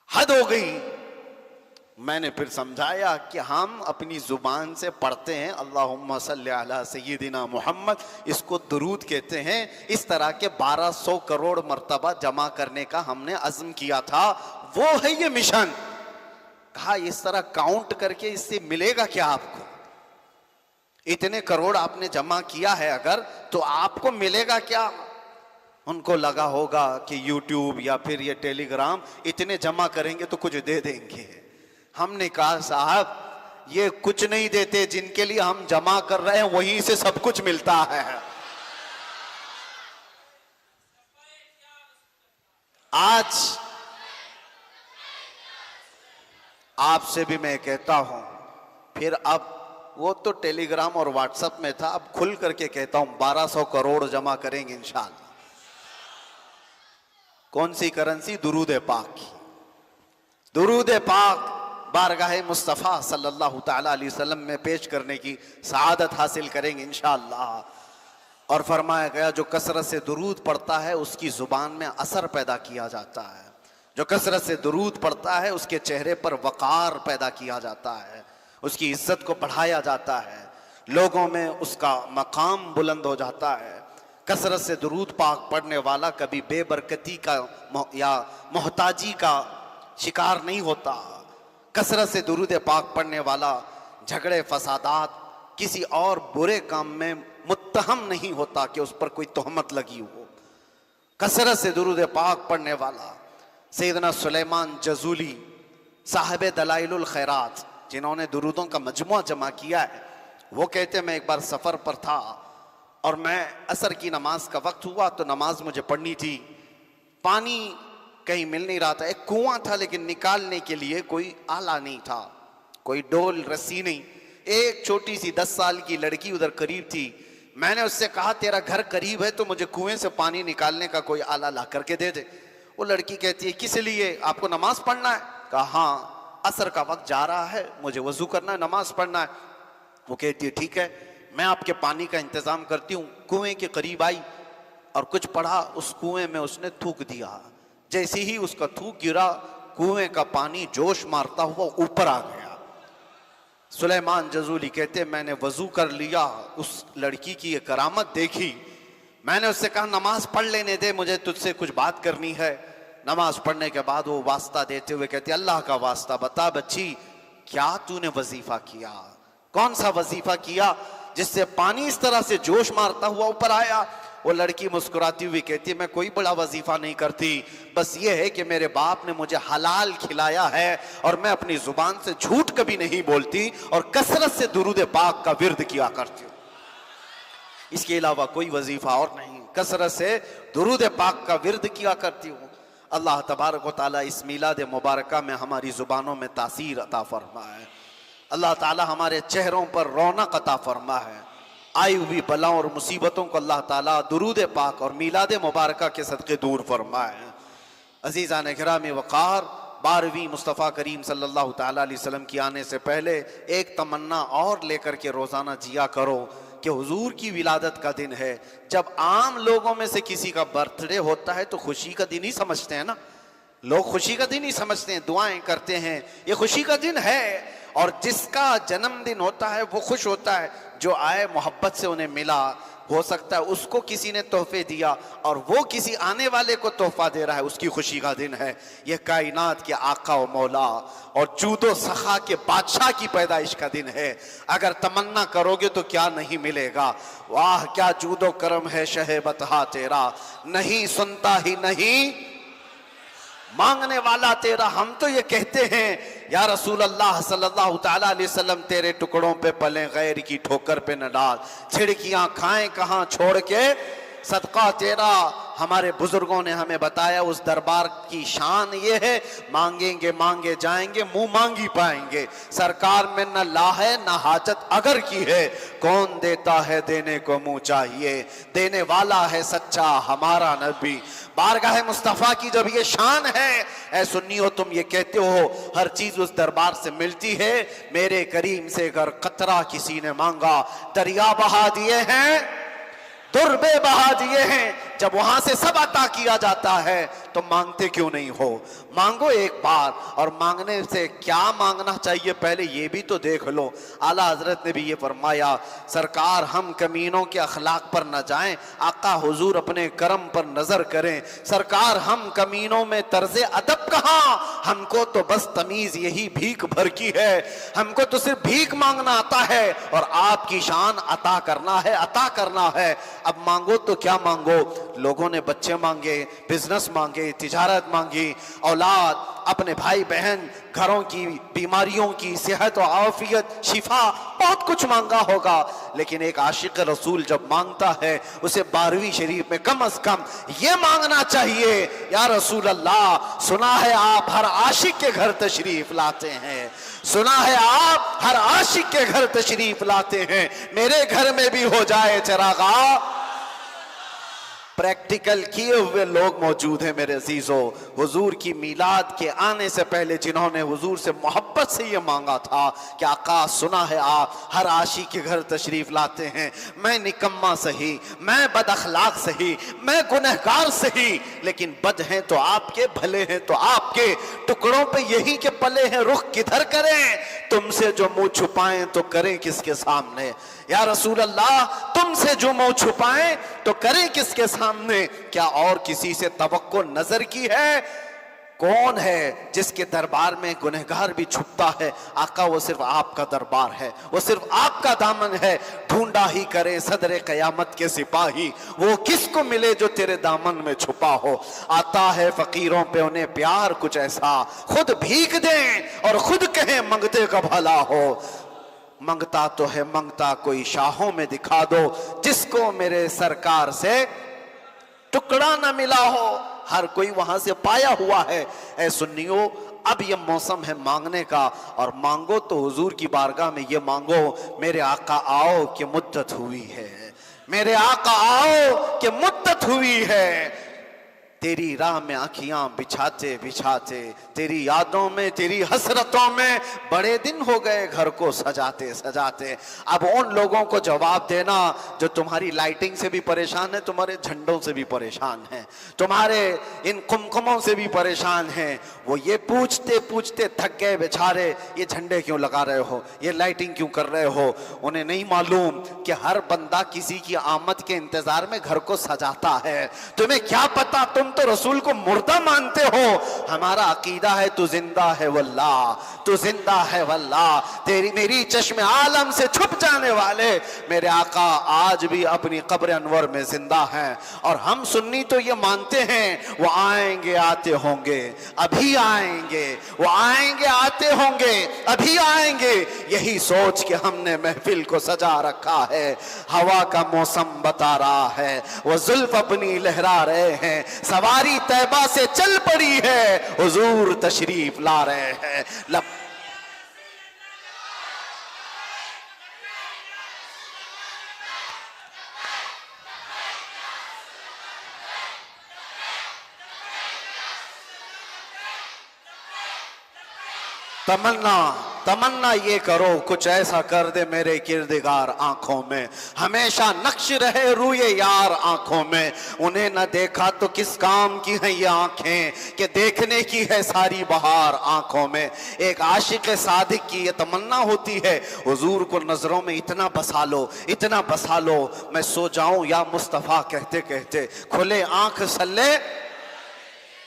حد ہو گئی. میں نے پھر سمجھایا کہ ہم اپنی زبان سے پڑھتے ہیں اللہم صلی علی سیدنا محمد, اس کو درود کہتے ہیں. اس طرح کے 1200 کروڑ مرتبہ جمع کرنے کا ہم نے عزم کیا تھا, وہ ہے یہ مشن. کہا اس طرح کاؤنٹ کر کے اس سے ملے گا کیا آپ کو؟ اتنے کروڑ آپ نے جمع کیا ہے اگر, تو آپ کو ملے گا کیا؟ ان کو لگا ہوگا کہ یوٹیوب یا پھر یہ ٹیلی گرام اتنے جمع کریں گے تو کچھ دے دیں گے. ہم نے کہا صاحب یہ کچھ نہیں دیتے, جن کے لیے ہم جمع کر رہے ہیں وہیں سے سب کچھ ملتا ہے. آج آپ سے بھی میں کہتا ہوں, پھر اب وہ تو ٹیلی گرام اور واٹس ایپ میں تھا, اب کھل کر کے کہتا ہوں 1200 کروڑ جمع کریں گے انشاءاللہ. کون سی کرنسی؟ درود پاک کی. درود پاک بارگاہ مصطفیٰ صلی اللہ تعالی علیہ وسلم میں پیش کرنے کی سعادت حاصل کریں گے انشاءاللہ. اور فرمایا گیا جو کثرت سے درود پڑھتا ہے اس کی زبان میں اثر پیدا کیا جاتا ہے, جو کثرت سے درود پڑھتا ہے اس کے چہرے پر وقار پیدا کیا جاتا ہے, اس کی عزت کو بڑھایا جاتا ہے, لوگوں میں اس کا مقام بلند ہو جاتا ہے. کثرت سے درود پاک پڑھنے والا کبھی بے برکتی کا یا محتاجی کا شکار نہیں ہوتا. کثرت سے درود پاک پڑھنے والا جھگڑے فسادات کسی اور برے کام میں متہم نہیں ہوتا کہ اس پر کوئی تہمت لگی ہو. کثرت سے درود پاک پڑھنے والا سیدنا سلیمان جزولی صاحب دلائل الخیرات, جنہوں نے درودوں کا مجموعہ جمع کیا ہے, وہ کہتے میں ایک بار سفر پر تھا اور میں عصر کی نماز کا وقت ہوا تو نماز مجھے پڑھنی تھی. پانی کہیں مل نہیں رہا تھا, ایک کنواں تھا لیکن نکالنے کے لیے کوئی آلہ نہیں تھا, کوئی ڈول رسی نہیں. ایک چھوٹی سی 10 سال کی لڑکی ادھر قریب تھی. میں نے اس سے کہا تیرا گھر قریب ہے تو مجھے کنویں سے پانی نکالنے کا کوئی آلہ لا کر کے دے دے. وہ لڑکی کہتی ہے کس لیے؟ آپ کو نماز پڑھنا ہے؟ کہا ہاں, عصر کا وقت جا رہا ہے, مجھے وضو کرنا ہے, نماز پڑھنا ہے. وہ کہتی ہے ٹھیک ہے میں آپ کے پانی کا انتظام کرتی ہوں. کنویں کے قریب آئی اور کچھ پڑھا, اس کنویں میں اس نے تھوک دیا. جیسے ہی اس کا تھوک گرا کنویں کا پانی جوش مارتا ہوا اوپر آ گیا. سلیمان جزولی کہتے میں نے وضو کر لیا, اس لڑکی کی یہ کرامت دیکھی. میں نے اس سے کہا نماز پڑھ لینے دے, مجھے تجھ سے کچھ بات کرنی ہے. نماز پڑھنے کے بعد وہ واسطہ دیتے ہوئے کہتے اللہ کا واسطہ بتا بچی کیا تو نے وظیفہ کیا, کون سا وظیفہ کیا جس سے پانی اس طرح سے جوش مارتا ہوا اوپر آیا؟ وہ لڑکی مسکراتی ہوئی کہتی ہے میں کوئی بڑا وظیفہ نہیں کرتی, بس یہ ہے کہ میرے باپ نے مجھے حلال کھلایا ہے اور میں اپنی زبان سے جھوٹ کبھی نہیں بولتی اور کثرت سے درود پاک کا ورد کیا کرتی ہوں. اس کے علاوہ کوئی وظیفہ اور نہیں, کثرت سے درود پاک کا ورد کیا کرتی ہوں. اللہ تبارک و تعالیٰ اس میلاد مبارکہ میں ہماری زبانوں میں تاثیر عطا فرمائے. اللہ تعالیٰ ہمارے چہروں پر رونق عطا فرمائے. آئی ہوئی بلاؤں اور مصیبتوں کو اللہ تعالیٰ درود پاک اور میلاد مبارکہ کے صدقے دور فرمائے. عزیزان گرامی وقار, 12ویں مصطفیٰ کریم صلی اللہ تعالیٰ علیہ وسلم کی آنے سے پہلے ایک تمنا اور لے کر کے روزانہ جیا کرو کہ حضور کی ولادت کا دن ہے. جب عام لوگوں میں سے کسی کا برتھ ڈے ہوتا ہے تو خوشی کا دن ہی سمجھتے ہیں نا, لوگ خوشی کا دن ہی سمجھتے ہیں, دعائیں کرتے ہیں, یہ خوشی کا دن ہے. اور جس کا جنم دن ہوتا ہے وہ خوش ہوتا ہے, جو آئے محبت سے انہیں ملا, ہو سکتا ہے اس کو کسی نے تحفے دیا اور وہ کسی آنے والے کو تحفہ دے رہا ہے, اس کی خوشی کا دن ہے. یہ کائنات کے آقا و مولا اور جود و سخا کے بادشاہ کی پیدائش کا دن ہے. اگر تمنا کرو گے تو کیا نہیں ملے گا. واہ کیا جود و کرم ہے شہ بطحا تیرا, نہیں سنتا ہی نہیں مانگنے والا تیرا. ہم تو یہ کہتے ہیں یا رسول اللہ صلی اللہ تعالیٰ علیہ وسلم تیرے ٹکڑوں پہ پلیں غیر کی ٹھوکر پہ نہ ڈال, چھڑکیاں کھائیں کہاں چھوڑ کے صدقہ تیرا. ہمارے بزرگوں نے ہمیں بتایا اس دربار کی شان یہ ہے, مانگیں گے مانگے جائیں گے, منہ مانگی پائیں گے. سرکار میں نہ لا ہے نہ حاجت اگر کی ہے, کون دیتا ہے دینے کو منہ چاہیے, دینے والا ہے سچا ہمارا نبی. بارگاہ مصطفیٰ کی جب یہ شان ہے, اے سنیو تم یہ کہتے ہو ہر چیز اس دربار سے ملتی ہے, میرے کریم سے اگر قطرہ کسی نے مانگا دریا بہا دیے ہیں, دربے بہا دیے ہیں. جب وہاں سے سب عطا کیا جاتا ہے تو مانگتے کیوں نہیں ہو؟ مانگو ایک بار. اور مانگنے سے کیا مانگنا چاہیے پہلے یہ بھی تو دیکھ لو. اعلیٰ حضرت نے بھی یہ فرمایا, سرکار ہم کمینوں کے اخلاق پر نہ جائیں, آقا حضور اپنے کرم پر نظر کریں. سرکار ہم کمینوں میں طرز ادب کہاں, ہم کو تو بس تمیز یہی بھیک بھر کی ہے, ہم کو تو صرف بھیک مانگنا آتا ہے, اور آپ کی شان عطا کرنا ہے, عطا کرنا ہے. اب مانگو تو کیا مانگو؟ لوگوں نے بچے مانگے, بزنس مانگے, تجارت مانگی, اولاد, اپنے بھائی بہن, گھروں کی بیماریوں کی صحت و عافیت, شفا, بہت کچھ مانگا ہوگا. لیکن ایک عاشق رسول جب مانگتا ہے اسے 12ویں شریف میں کم از کم یہ مانگنا چاہیے, یا رسول اللہ سنا ہے آپ ہر عاشق کے گھر تشریف لاتے ہیں, سنا ہے آپ ہر عاشق کے گھر تشریف لاتے ہیں, میرے گھر میں بھی ہو جائے چراغا. پریکٹیکل کیے ہوئے لوگ موجود ہیں میرے عزیزو. حضور کی میلاد کے آنے سے پہلے جنہوں نے حضور سے محبت سے یہ مانگا تھا کہ آقا سنا ہے آپ ہر عاشق کے گھر تشریف لاتے ہیں, میں نکما سہی, میں بد اخلاق سہی, میں گنہگار سہی, لیکن بد ہیں تو آپ کے, بھلے ہیں تو آپ کے, ٹکڑوں پہ یہی کے پلے ہیں, رخ کدھر کریں, تم سے جو منہ چھپائیں تو کریں کس کے سامنے. یا رسول اللہ تم سے جو منہ چھپائیں تو کریں کس کے سامنے؟ کیا اور کسی سے توقع نظر کی ہے؟ کون ہے جس کے دربار میں گنہگار بھی چھپتا ہے؟ آقا وہ صرف آپ کا دربار ہے, وہ صرف آپ کا دامن ہے. ڈھونڈا ہی کریں صدر قیامت کے سپاہی, وہ کس کو ملے جو تیرے دامن میں چھپا ہو. آتا ہے فقیروں پہ انہیں پیار کچھ ایسا, خود بھیک دیں اور خود کہیں منگتے کا بھلا ہو. منگتا تو ہے منگتا کوئی شاہوں میں دکھا دو, جس کو میرے سرکار سے ٹکڑا نہ ملا ہو. ہر کوئی وہاں سے پایا ہوا ہے. اے سنیو اب یہ موسم ہے مانگنے کا, اور مانگو تو حضور کی بارگاہ میں یہ مانگو, میرے آقا آؤ کہ مدت ہوئی ہے, میرے آقا آؤ کہ مدت ہوئی ہے. تیری راہ میں آنکھیاں بچھاتے بچھاتے, تیری یادوں میں, تیری حسرتوں میں بڑے دن ہو گئے گھر کو سجاتے سجاتے. اب ان لوگوں کو جواب دینا جو تمہاری لائٹنگ سے بھی پریشان ہیں, تمہارے جھنڈوں سے بھی پریشان ہیں, تمہارے ان قمقموں سے بھی پریشان ہیں. وہ یہ پوچھتے پوچھتے تھک گئے بیچارے, یہ جھنڈے کیوں لگا رہے ہو, یہ لائٹنگ کیوں کر رہے ہو. انہیں نہیں معلوم کہ ہر بندہ کسی کی آمد کے انتظار میں گھر کو سجاتا ہے. تمہیں کیا پتا, تم تو رسول کو مردہ مانتے ہو. ہمارا عقیدہ ہے تو زندہ ہے واللہ, تو زندہ ہے واللہ. تیری میری چشم عالم سے چھپ جانے والے میرے آقا آج بھی اپنی قبر انور میں زندہ ہیں. اور ہم سنی تو یہ مانتے ہیں وہ آئیں گے آتے ہوں گے, ابھی آئیں گے, وہ آئیں گے آتے ہوں گے, ابھی آئیں گے. یہی سوچ کے ہم نے محفل کو سجا رکھا ہے. ہوا کا موسم بتا رہا ہے, وہ زلف اپنی لہرا رہے ہیں, سواری طیبہ سے چل پڑی ہے, حضور تشریف لا رہے ہیں. تمنا یہ کرو کچھ ایسا کر دے میرے کردگار آنکھوں میں, ہمیشہ نقش رہے روئے یار آنکھوں میں. انہیں نہ دیکھا تو کس کام کی ہیں یہ آنکھیں کہ دیکھنے کی ہے ساری بہار آنکھوں میں. ایک عاشق صادق کی یہ تمنا ہوتی ہے, حضور کو نظروں میں اتنا بسا لو, اتنا بسا لو, میں سو جاؤں یا مصطفیٰ کہتے کہتے, کھلے آنکھ سلے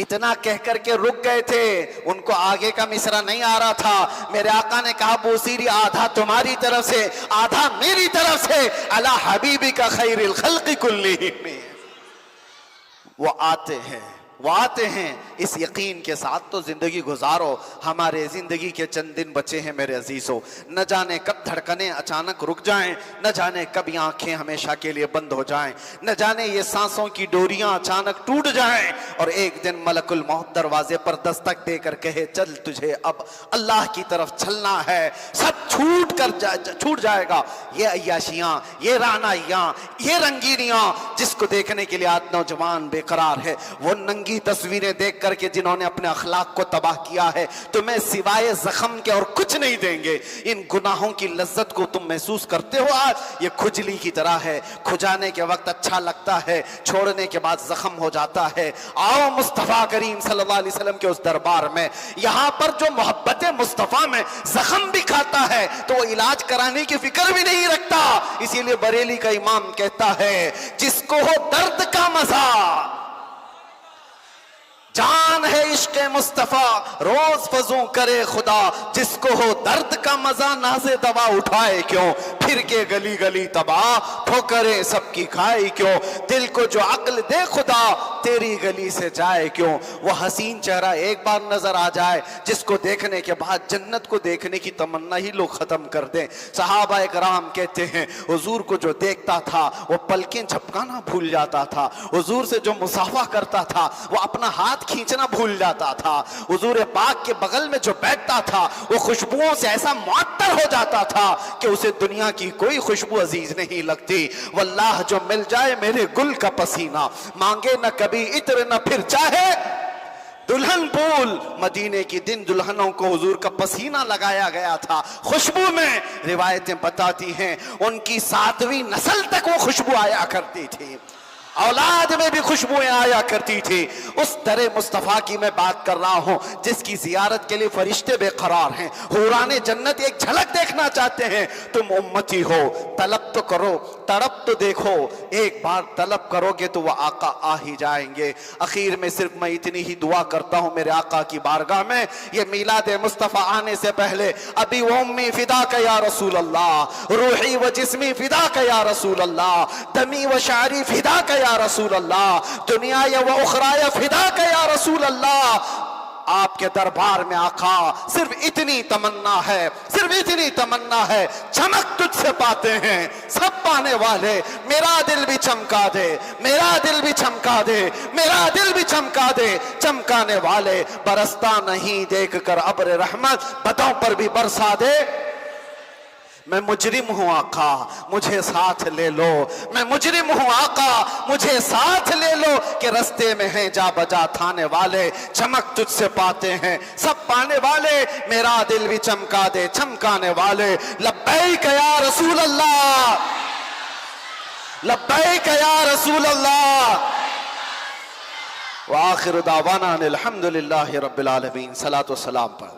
اتنا کہہ کر کے رک گئے تھے، ان کو آگے کا مصرع نہیں آ رہا تھا۔ میرے آقا نے کہا بوسیری آدھا تمہاری طرف سے آدھا میری طرف سے، علی حبیبک خیر الخلق کلہم۔ وہ آتے ہیں اس یقین کے ساتھ تو زندگی گزارو۔ ہمارے زندگی کے چند دن بچے ہیں میرے عزیزوں، نہ جانے کب دھڑکنیں اچانک رک جائیں، نہ جانے کب یہ آنکھیں ہمیشہ کے لیے بند ہو جائیں، نہ جانے یہ سانسوں کی ڈوریاں اچانک ٹوٹ جائیں اور ایک دن ملک الموت دروازے پر دستک دے کر کہے چل تجھے اب اللہ کی طرف چلنا ہے، سب چھوٹ جائے گا۔ یہ عیاشیاں، یہ رعنائیاں، یہ رنگینیاں جس کو دیکھنے کے لیے آج نوجوان بے قرار ہے، وہ ننگی تصویریں دیکھ کر کے جنہوں نے اپنے اخلاق کو تباہ کیا ہے، تمہیں سوائے زخم کے اور کچھ نہیں دیں گے۔ ان گناہوں کی لذت کو تم محسوس کرتے ہو آج؟ یہ کھجلی کی طرح ہے، کھجانے کے وقت اچھا لگتا ہے، چھوڑنے کے بعد زخم ہو جاتا ہے۔ آؤ مصطفیٰ کریم صلی اللہ علیہ وسلم کے اس دربار میں، یہاں پر جو محبت مصطفیٰ میں زخم بھی کھاتا ہے تو وہ علاج کرانے کی فکر بھی نہیں رکھتا۔ اسی لیے بریلی کا امام کہتا ہے جس کو ہو درد کا مزہ، جان ہے عشق مصطفیٰ روز فزوں کرے خدا، جس کو ہو درد کا مزہ ناز دوا اٹھائے کیوں، پھر کے گلی گلی تباہ ٹھوکریں سب کی کھائے کیوں، دل کو جو عقل دے خدا تیری گلی سے جائے کیوں۔ وہ حسین چہرہ ایک بار نظر آ جائے جس کو دیکھنے کے بعد جنت کو دیکھنے کی تمنا ہی لوگ ختم کر دیں۔ صحابہ کرام کہتے ہیں حضور کو جو دیکھتا تھا وہ پلکیں جھپکانا بھول جاتا تھا، حضور سے جو مصافحہ کرتا تھا وہ اپنا ہاتھ کھینچنا بھول جاتا تھا، حضور پاک کے بغل میں جو بیٹھتا تھا وہ خوشبوؤں سے ایسا معطر ہو جاتا تھا کہ اسے دنیا کی کوئی خوشبو عزیز نہیں لگتی۔ واللہ جو مل جائے میرے گل کا پسینہ، مانگے نہ کبھی عطر نہ پھر چاہے دلہن پھول۔ مدینے کی دن دلہنوں کو حضور کا پسینہ لگایا گیا تھا خوشبو میں۔ روایتیں بتاتی ہیں ان کی 7ویں نسل تک وہ خوشبو آیا کرتی تھی، اولاد میں بھی خوشبوئیں آیا کرتی تھی۔ اس در مصطفیٰ کی میں بات کر رہا ہوں جس کی زیارت کے لیے فرشتے بے قرار ہیں، حوران جنت ایک جھلک دیکھنا چاہتے ہیں۔ تم امتی ہو، طلب تو کرو، تڑپ تو دیکھو، ایک بار طلب کرو گے تو وہ آقا آ ہی جائیں گے۔ اخیر میں صرف میں اتنی ہی دعا کرتا ہوں میرے آقا کی بارگاہ میں، یہ میلاد مصطفیٰ آنے سے پہلے ابی و امی فداک یا رسول اللہ، روحی و جسمی فداک یا رسول اللہ، دمی و شعری فداک یا رسول اللہ، دنیا و اخرى فداک یا رسول اللہ۔ آپ کے دربار میں آقا صرف اتنی تمنا ہے، صرف اتنی تمنا ہے، چمک تجھ سے پاتے ہیں سب پانے والے، میرا دل بھی چمکا دے، میرا دل بھی چمکا دے، میرا دل بھی چمکا دے، چمکانے والے برستا نہیں دیکھ کر ابر رحمت، بدوں پر بھی برسا دے۔ میں مجرم ہوں آقا مجھے ساتھ لے لو، میں مجرم ہوں آقا مجھے ساتھ لے لو، کہ رستے میں ہیں جا بجا تھانے والے، چمک تجھ سے پاتے ہیں سب پانے والے، میرا دل بھی چمکا دے چمکانے والے۔ لبیک یا رسول اللہ، لبیک یا رسول اللہ۔ وآخر دعوانا الحمدللہ رب العالمین۔ صلاۃ و سلام پر